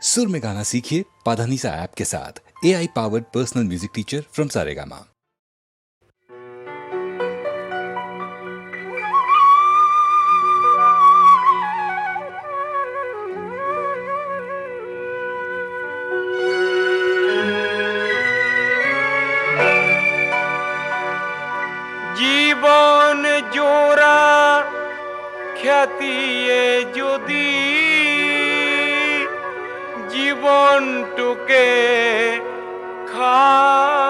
सुर में गाना सीखिए पाधानीसा ऐप के साथ। AI powered personal music teacher from Saregama. জীবন জোড়া খ্যাতিয়ে যদি জীবনটুকে খায়,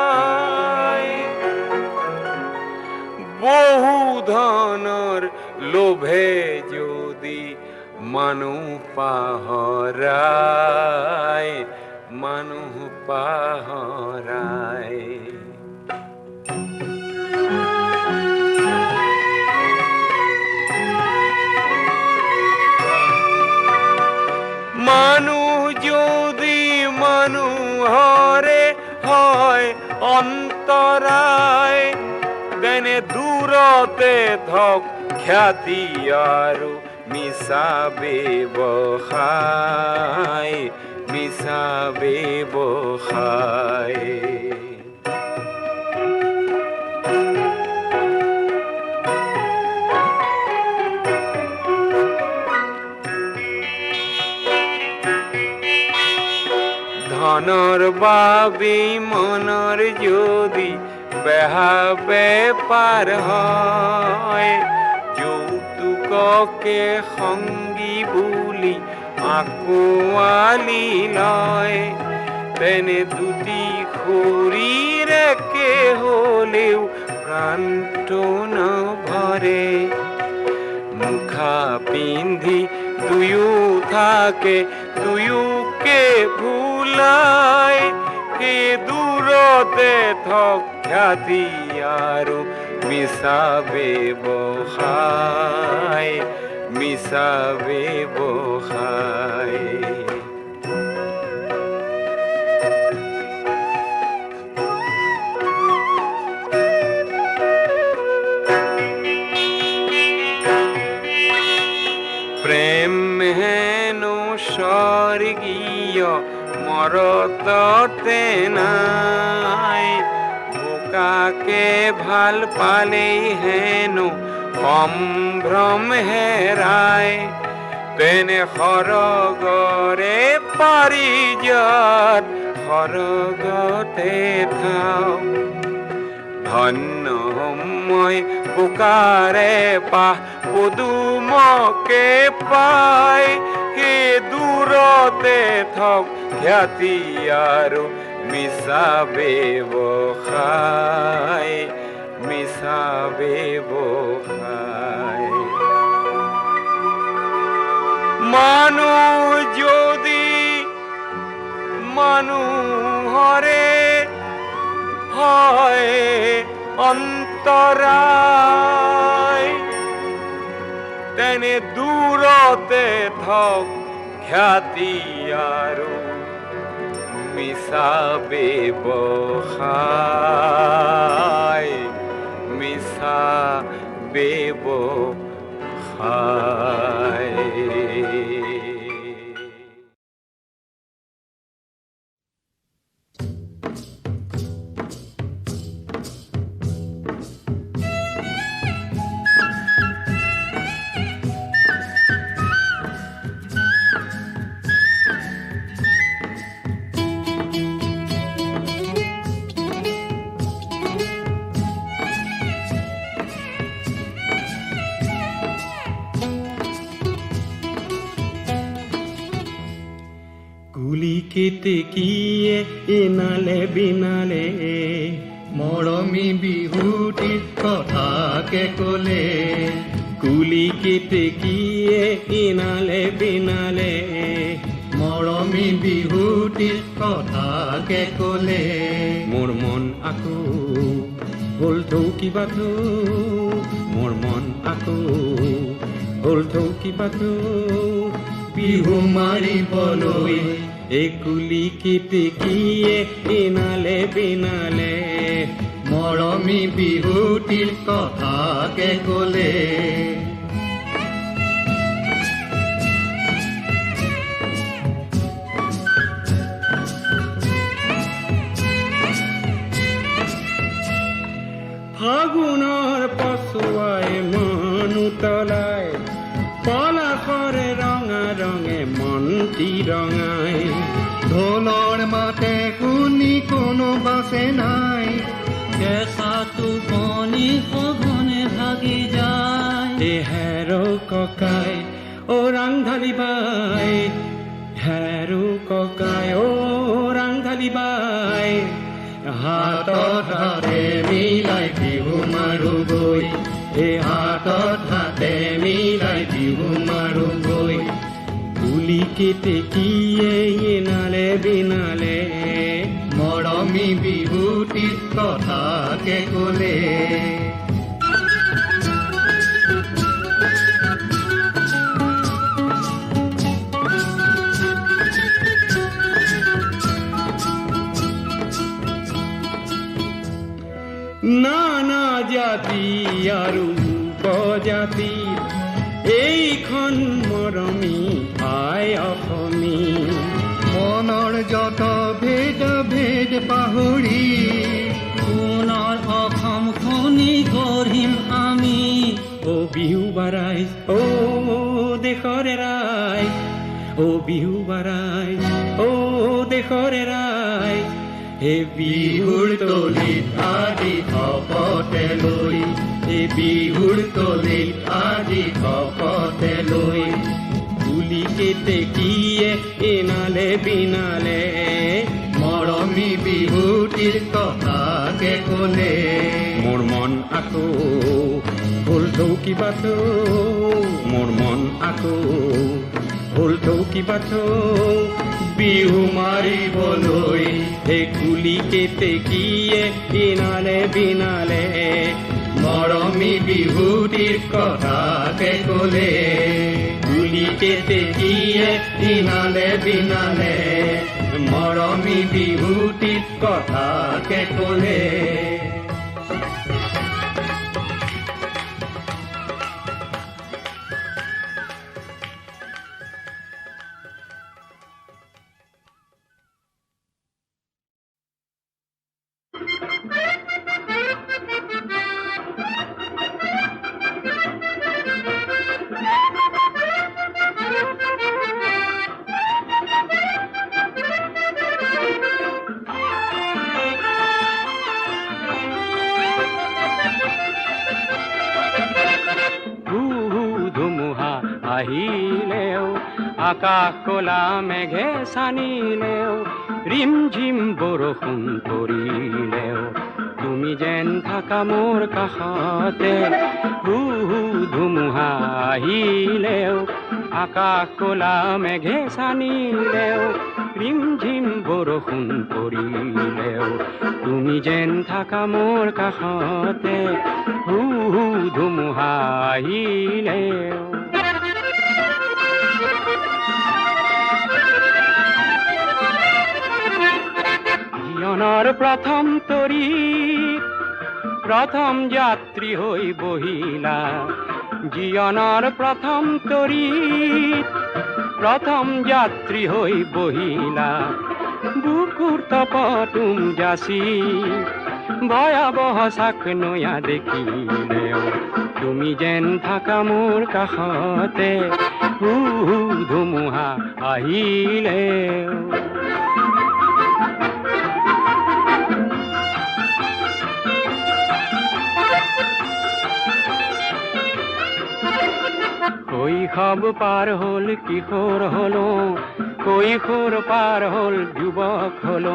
বহু ধনের লোভে যদি মানুষ পাহরায়, মানুষ পাহরায়। মানুষ যদি মানুহরে হয় অন্তরায়, দেনে দূৰতে থক খ্যাতি আৰু মিছা ব্যৱসায়, মিছা ব্যৱসায়। ধনৰ বাবে মনৰ যদি বেহা বেপাৰ হয়, যৌতুককে সংগী বুলি আঁকোৱালি লয়, তেনে দুটি শৰীৰকে হ'লেও প্ৰাণটো নভৰে। মুখা পিন্ধি দুয়ো থাকে, দুয়োকে ভুলায়, সেই দূৰতে থক খ্যাতি আৰু মিছা ব্যৱসায়, মিছা ব্যৱসায়। প্ৰেম হেনো স্বৰ্গীয় মৰততে নাই, বোকাকে ভাল পালেই হেনো সম্ভ্ৰম হেৰায়, তেনে সৰগৰে পাৰিজাত সৰগতে থাও। ধন্য মই বোকাৰে পাহ পদুমকে পাই, সেই দূৰতে থক খ্যাতি আৰু মিছা ব্যৱসায়, মিছা ব্যৱসায়। মানুহ যদি মানুহৰে হয় অন্তৰায়, তেনে দূৰতে থক খ্যাতি আৰু মিছা ব্যৱসায়, মিছা ব্যৱসায়। কুলি কেতেকীয়ে এনালে বিনালে, মৰমী বিহুটিৰ কথাকে ক'লে। কুলি কেতেকীয়ে এনালে বিনালে, মৰমী বিহুটিৰ কথাকে ক'লে। মোৰ মন আকৌ হ'ল কিবাটো, মোৰ মন আকৌ হ'ল কিবাটো, বিহু মাৰিবলৈ এই কুলি কেতেকীয়ে এনালে বিনালে, মৰমী বিহুটিৰ কথাকে ক'লে। ৰাতি ৰঙাই ঢোলৰ মাতে শুনি কোনো বাছে নাই কেঁচাটো পনি সঘনে ভাগি যায় হেৰো ককাই অ ৰাংঢালি বাই হেৰো ককাই অ ৰাংঢালি বাই হাতত হাতে মিলাই বিহু মাৰো গৈ হাতত হাতে মিলাই বিহু মাৰো গৈ কুলি কেতেকীয়ে ইনালে বিনালে মৰমী বিহুটিত কথাকে ক'লে নানা জাতি আৰু উপজাতি এইখন মৰমী আই অসমী মনৰ যত ভেদ ভেদ পাহৰি সোণৰ অসমখনি গঢ়িম আমি অ বিহু বাৰাই অ দেশৰে ৰাই অ বিহু বাৰাই অ দেশৰে ৰাই হে বিহুৰ তলিত আদি শপতে লৈ হে বিহুৰ তলিত আদি শপতে লৈ কুলি কেতেকীয়ে ইনালে বিনালে মৰমী বিহুটিৰ কথাকে ক'লে মোৰ মন আকৌ ভুল কিবা মোৰ মন আকৌ ভুল কিবা বিহু মাৰিবলৈ হে কুলি কেতেকীয়ে ইনালে বিনালে মৰমী বিহুটিৰ কথাকে ক'লে কুলি কেতেকীয়ে ইনালে বিনালে মৰমী বিহুটিৰ কথাকে ক'লে আহিলেও আকাশ কলা মেঘে সানিলেও ৰিম ঝিম বৰষুণ পৰিলেও তুমি যেন থাকা মোৰ কাষতে ধুমুহা আহিলেও আকাশ কলা মেঘে সানিলেও ৰিম ঝিম বৰষুণ পৰিলেও তুমি যেন থাকা মোৰ কাষতে ধুমুহা আহিলেও জীৱনৰ প্ৰথম তৰি প্ৰথম যাত্ৰী হৈ বহিলা জীৱনৰ প্ৰথম তৰি প্ৰথম যাত্ৰী হৈ বহিলা বুকুৰ তপতুম যাচি ভয়াবহ চাক নয়া দেখিলেও তুমি যেন থাকা মোৰ কাষতে ধুমুহা আহিলেও কৈশৱ পাৰ হ'ল কিশোৰ হলো কৈশোৰ পাৰ হ'ল যুৱক হলো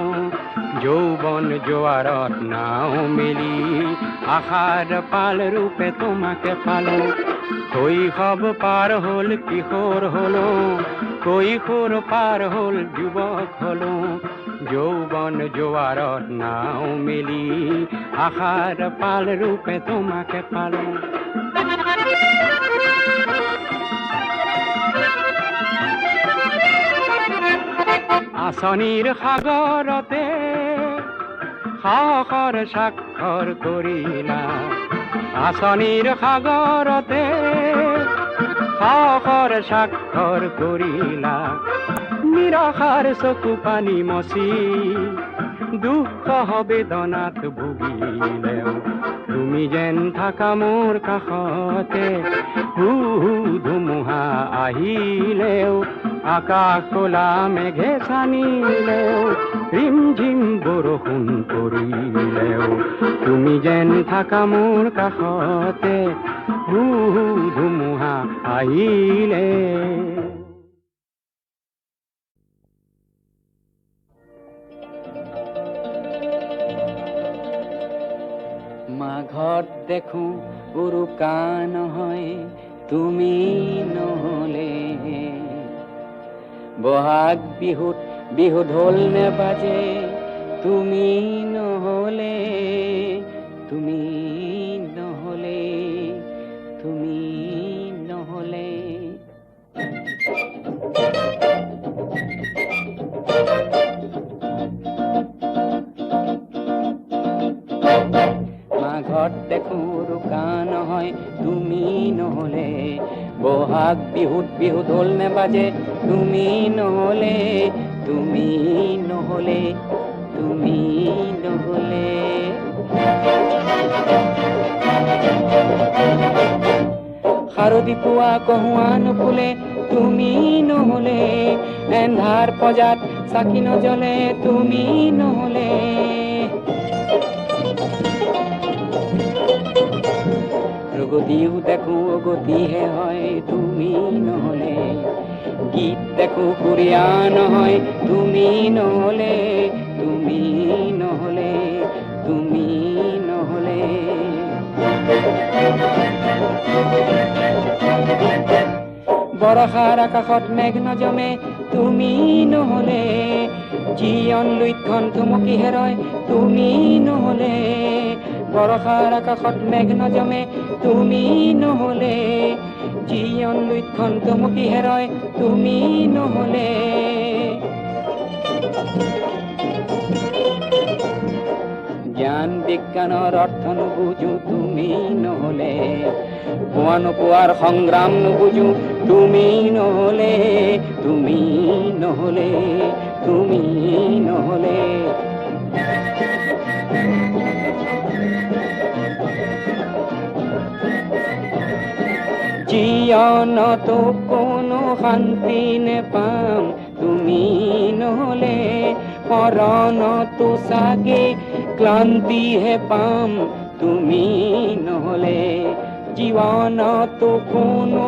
যৌৱন জোৱাৰত নাও মেলি আশাৰ পাল ৰূপে তোমাকে পালো কৈশৱ পাৰ হ'ল কিশোৰ হলো কৈশোৰ পাৰ হ'ল যুৱক হলো যৌৱন জোৱাৰত নাও মেলি আশাৰ পাল ৰূপে তোমাকে পালো আঁচনিৰ সাগৰতে সাহসৰ স্বাক্ষৰ কৰিলা আঁচনিৰ সাগৰতে সাহসৰ স্বাক্ষৰ কৰিলা নিৰাশাৰ চকু পানী মচি দুখ বেদনাত ভুগিলেও তুমি যেন থাকা মোৰ কাষতে ধুমুহা আহিলেও আকাশ কোলা মেঘে ছানিলেও ৰিমঝিম বৰষুণ পৰিলেও তুমি যেন থাকা মোৰ কাষতে হু হু ধুমুহা আহিলে। মাঘত দেখো উৰুকা নহয় তুমি নহলে, বহাগ বিহুত বিহু ঢোল নেবাজে তুমি নহলে, তুমি নহলে, তুমি নহলে। মাঘত দেখো উৰুকা নহয় তুমি নহলে, বহাগ বিহুত বিহু ঢোল নেবাজে তুমি নহলে, তুমি নহলে, তুমি নহলে। শাৰদী পুৱা কহুৱা নুফুলে তুমি নহলে, এন্ধাৰ পজাত চাকি নজ্বলে তুমি নহলে। গতিও দেখো গতিহে হয় তুমি নহলে, গীত দেখো কুৰিয়া নহয় তুমি নহলে, তুমি নহলে, তুমি নহলে। বৰষাৰ আকাশত মেঘ নজমে তুমি নহলে, জীৱন লুইতখন থুমকি হেৰয় তুমি নহলে। বৰষাৰ আকাশত মেঘ নজমে তুমি নহলে, জীৱন লুইতখন থুমকি হেৰয় তুমি নহলে। জ্ঞান বিজ্ঞানৰ অৰ্থ নুবুজো তুমি নহলে, পোৱা নোপোৱাৰ সংগ্ৰাম নুবুজো তুমি নহলে, তুমি নহলে, তুমি নহলে। জীৱনতো কোনো শান্তি নেপাম তুমি নহলে, মৰণতো চাগে ক্লান্তিহে পাম তুমি নহলে। জীৱনতো কোনো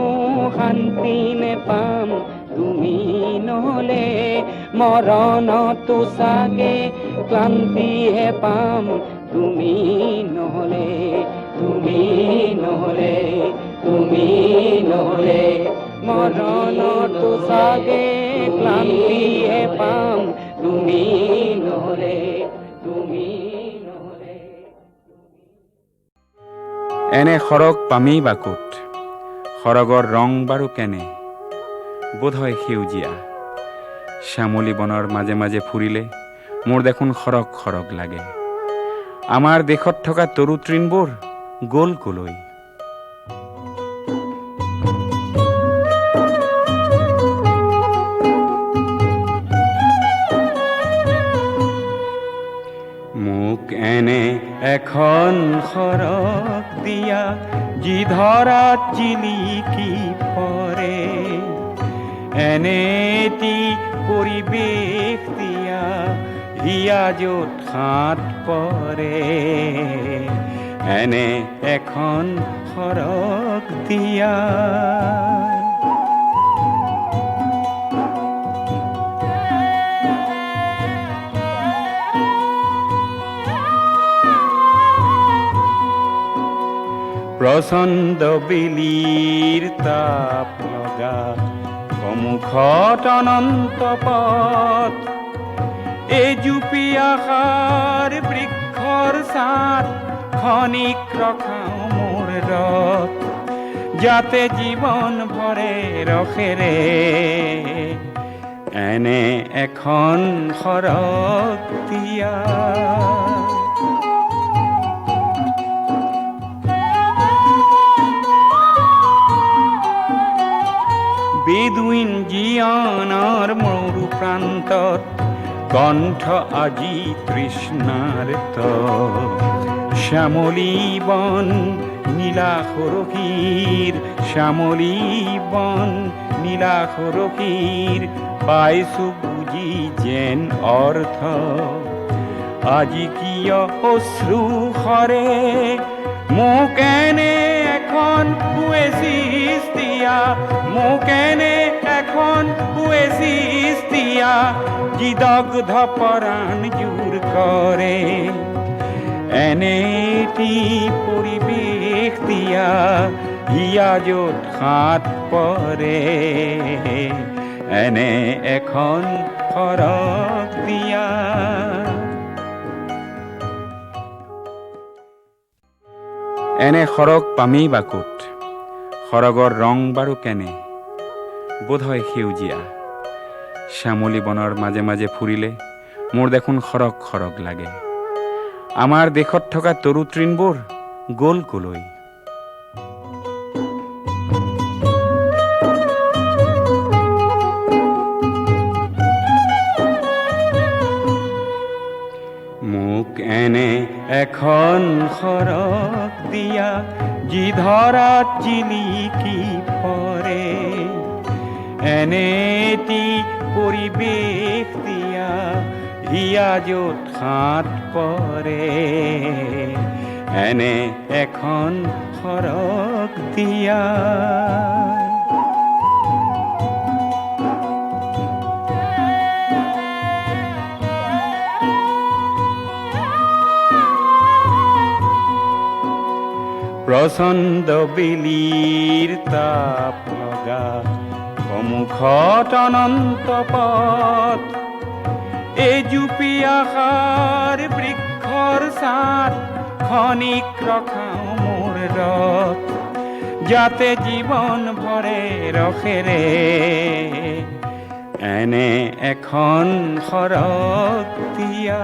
শান্তি নেপাম তুমি নহলে, মৰণতো চাগে ক্লান্তিহে পাম তুমি নহলে, তুমি নহলে, তুমি নহলে। মৰণতো চাগে ক্লান্তিহে পাম তুমি নহলে, তুমি নহলে। এনে সৰগ পামেই বা ক'ত, সৰগৰ ৰং বাৰু কেনে, বোধহয় সেউজীয়া। শ্যামলী বনৰ মাজে মাজে ফুৰিলে মোৰ দেখোন সৰগ সৰগ লাগে। আমাৰ দেশত থকা তৰু তৃণবোৰ গ'ল কলৈ? মোক এনে এখন সৰগ দিয়া যি ধৰাত জিলিকি পৰে, এনে এটি পৰিৱেশ দিয়া হিয়া য'ত হাত পৰে, এনে এখন সৰগ দিয়া। প্ৰচণ্ড বেলিৰ তাপ লগা সন্মুখত অনন্ত পথ, এজুপি আশাৰ বৃক্ষৰ ছাঁত ক্ষণিক ৰখাও মোৰ ৰথ, যাতে জীৱন ভৰে ৰসেৰে এনে এখন সৰগ দিয়া। বেদুইন জীয়নৰ মৰু প্ৰান্তত কণ্ঠ আজি তৃষ্ণাৰ্ত, শ্যামলী বন নীলা সৰসীৰ, শ্যামলী বন নীলা সৰসীৰ পাইছো বুজি যেন অৰ্থ আজি কিয় অশ্ৰু সৰে মোক এনে এখন কুৱেছিছ দিয়া মোক এনে এখন কুৱেছিছ দিয়া যি দগ্ধ পৰাণ জোৰ কৰে এনেটি পৰিৱেশ দিয়া হিয়া য'ত হাত পৰে এনে এখন সৰগ দিয়া এনে সৰগ পামেই বা ক'ত সৰগৰ ৰং বাৰু কেনে বোধহয় সেউজীয়া শ্যামলী বনৰ মাজে মাজে ফুৰিলে মোৰ দেখোন সৰগ সৰগ লাগে আমাৰ দেশত থকা তৰু তৃণবোৰ গ'ল কলৈ মোক এনে এখন সৰগ দিয়া যি ধৰাত জিলিকি পৰে এনেটি পৰিৱেশ দিয়া হিয়া য'ত হাত পৰে এনে এখন সৰগ দিয়া প্ৰচণ্ড বেলিৰ তাপ লগা সন্মুখত অনন্ত পথ এই জুপি আশাৰ বৃক্ষৰ ছাঁত ক্ষণিক ৰখাও মোৰ ৰথ যাতে জীৱন ভৰে ৰসেৰে এনে এখন সৰগ দিয়া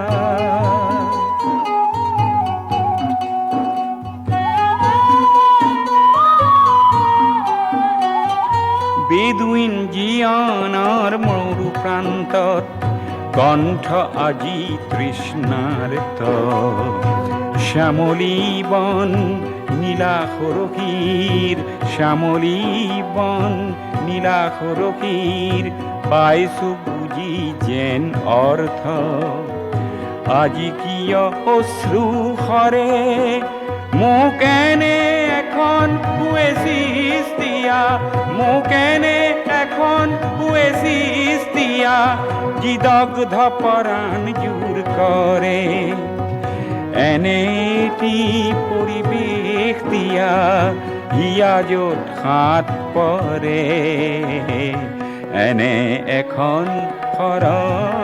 বেদুইন জীয়নৰ মৰু প্ৰান্তত কণ্ঠ আজি তৃষ্ণাৰ্ত শ্যামলী বন নীলা সৰসীৰ শ্যামলী বন নীলা সৰসীৰ পাইছো বুজি যেন অৰ্থ আজি কিয় অশ্ৰু সৰে মোক এনে এখন কুৱেছিছ দিয়া মোক এনে এখন কুৱেছিছ দিয়া যি দগ্ধ পৰাণ জোৰ কৰে এনেটি পৰিৱেশ দিয়া হিয়া য'ত হাত পৰে এনে এখন সৰগ